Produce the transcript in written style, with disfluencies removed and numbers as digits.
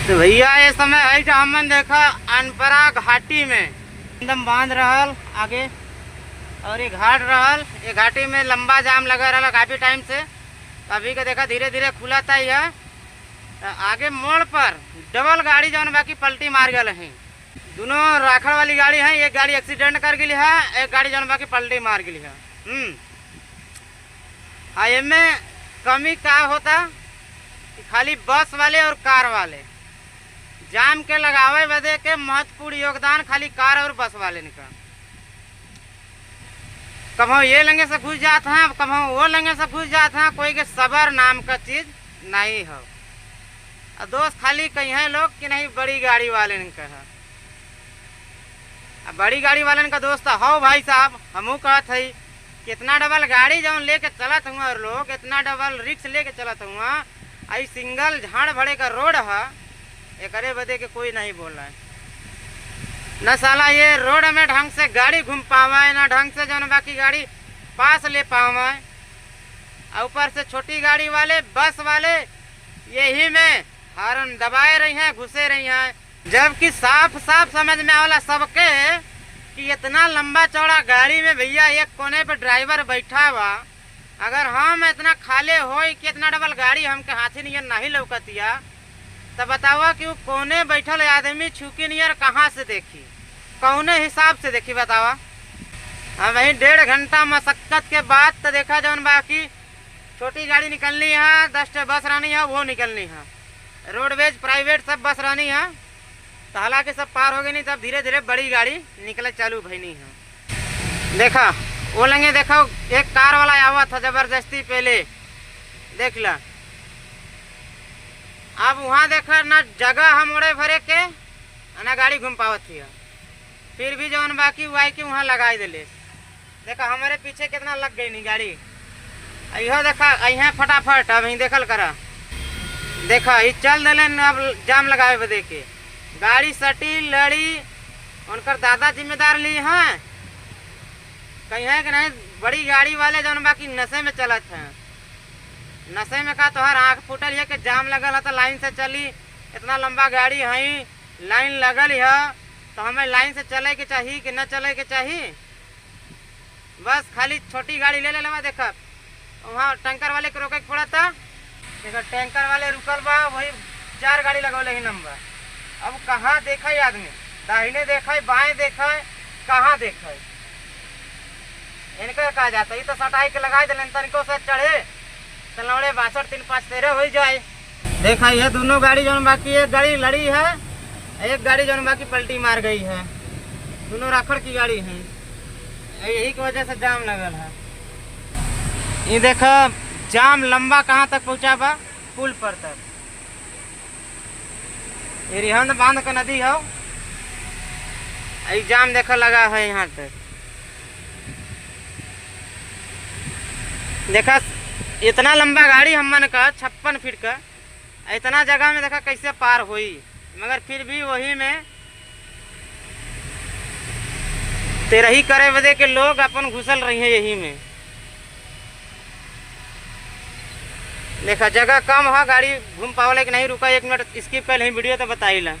तो भैया ये समय है जो हमन देखा अनपरा घाटी में एकदम बांध रहल आगे और ये घाट रहल। ये घाटी में लंबा जाम लगा रहा काफ़ी टाइम से। अभी का देखा धीरे धीरे खुला था यह। आगे मोड़ पर डबल गाड़ी जौन बाकी पलटी मार गए हैं। दोनों राखड़ वाली गाड़ी है। एक गाड़ी एक्सीडेंट कर गई है, एक गाड़ी जौन बाकी पलटी मार गई है। इनमें कमी का होता कि खाली बस वाले और कार वाले जाम के लगावे बदे के महत्वपूर्ण योगदान खाली कार और बस वाले का। कभो ये लंगे से घुस जाते हैं, कभो वो लंगे से घुस जाते हैं। कोई के सबर नाम का चीज नहीं हो। और दोस्त खाली कही है लोग कि नहीं बड़ी गाड़ी वाले का है। बड़ी गाड़ी वाले का दोस्त हो भाई साहब, हमू कहत है कि इतना डबल गाड़ी जौन लेके चलत हुआ और लोग इतना डबल रिक्स लेके चलत हुआ। आई सिंगल झाड़ भरे का रोड है, एकरे बदे के कोई नहीं बोल रहा है। न साला ये रोड में ढंग से गाड़ी घूम पावे, ना ढंग से जौन बाकी गाड़ी पास ले पावे। ऊपर से छोटी गाड़ी वाले बस वाले यही में हॉर्न दबाए रही हैं, घुसे रही हैं। जबकि साफ साफ समझ में आवला सबके कि इतना लंबा चौड़ा गाड़ी में भैया एक कोने पे ड्राइवर बैठा हुआ। अगर हम इतना खाले हो कि इतना डबल गाड़ी हमके हाथी नियर नहीं लौकतिया, तब बतावा कि वो कोने बैठल आदमी छुकी नियर कहाँ से देखी, कौने हिसाब से देखी बतावा। अब वही 1.5 घंटा मशक्कत के बाद तो देखा जौन बाकी छोटी गाड़ी निकलनी है, 10 बस रहनी है, वो निकलनी है। रोडवेज प्राइवेट सब बस रहनी है। तो हालांकि सब पार हो गई नहीं, तब धीरे धीरे बड़ी गाड़ी निकले चालू भई नहीं है। देखा वो लंगे देखो एक कार वाला आवा था जबरदस्ती पहले देख ला। अब वहाँ देखा ना जगह हम मोड़े भरे के ना गाड़ी घूम पावत थी। फिर भी जौन बाकी वाई के वहाँ लगाई दिले। देखा हमारे पीछे कितना लग गई नहीं गाड़ी। यह देखा यहाँ फटाफट अब ही देखल करा। देखा ये चल दिले अब जाम लगाए बदे के गाड़ी सटी लड़ी उनकर दादा जिम्मेदार ली हैं। कहीं है कि नहीं बड़ी गाड़ी वाले जौन बाकी नशे में चलत हैं। नशे में का तोहर आँख फूटल है कि जाम लगल है तो लाइन से चली। इतना लंबा गाड़ी है, लाइन लगल है, तो हमें लाइन से चले के चाहिए कि न चले के चाहिए। बस खाली छोटी गाड़ी ले लेवा। देखा वहाँ टैंकर वाले के रोके पड़ा था। देखा टैंकर वाले रुकल बा, वही 4 गाड़ी लगौले ही नंबर। अब कहाँ देखा है आदमी, दाहिने देखा है, बाएं देखा है, कहाँ देखा है। इनका कहा जाता है तो सटाई के लगाए दिले तनिको से चढ़े तो लौड़े 62 3 5 13 हो जाए। देखा ये दोनों गाड़ी जौन बाकी एक गाड़ी लड़ी है, एक गाड़ी जौन बाकी पलटी मार गई है। दोनों राखड़ की गाड़ी है, यही की वजह से जाम लगल है। ये देखा जाम लंबा कहाँ तक पहुँचा बा, पुल पर तक। ये रिहंद बांध का नदी है, जाम देखा लगा है यहाँ तक। देखा इतना लंबा गाड़ी हमन का 56 फीट का, इतना जगह में देखा कैसे पार हुई। मगर फिर भी वही में तेरही करे बदे के लोग अपन घुसल रही हैं यही में। देखा जगह कम है, गाड़ी घूम पावले कि नहीं रुका। 1 मिनट स्किप कर वीडियो तो बताइला।